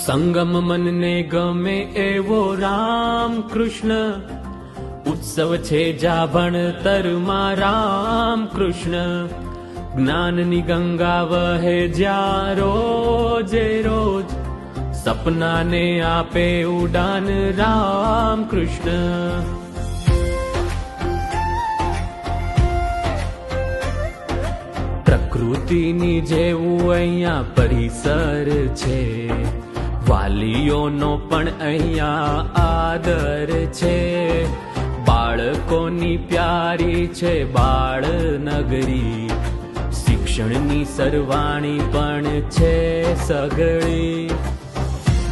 સંગમ મનને ગમે એવો રામ કૃષ્ણ, ઉત્સવ છે જા ભણતરમાં રામ કૃષ્ણ. જ્ઞાનની ગંગા વહે જ્યાં રોજે રોજ, સપનાને આપે ઉડાન રામ કૃષ્ણ. પ્રકૃતિની જેવું અહીંયા પરિસર છે, વાલીઓનો પણ અહીંયા આદર છે. બાળકોની પ્યારી છે બાળનગરી, શિક્ષણની સરવાણી પણ છે સઘળી.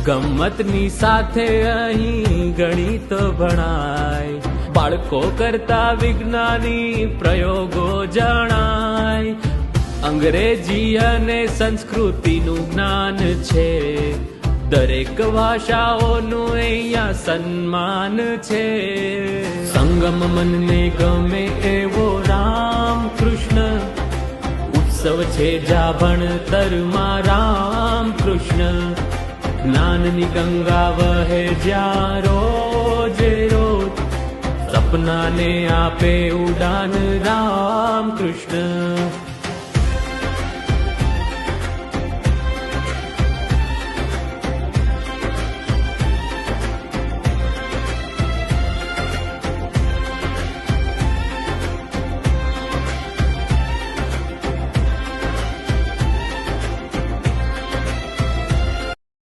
ગમ્મતની સાથે અહીં ગણિત ભણાય, બાળકો કરતા વિજ્ઞાની પ્રયોગો જણાય. અંગ્રેજી અને સંસ્કૃતિનું જ્ઞાન છે, દરેક ભાષાઓનું અહીંયા સન્માન છે. સંગમ મનને ગમે એવો રામ કૃષ્ણ, ઉત્સવ છે જા ભણતરમાં રામ કૃષ્ણ. જ્ઞાનની ગંગા વહે જ્યાં રોજે રોજ, સપનાને આપે ઉડાન રામ કૃષ્ણ.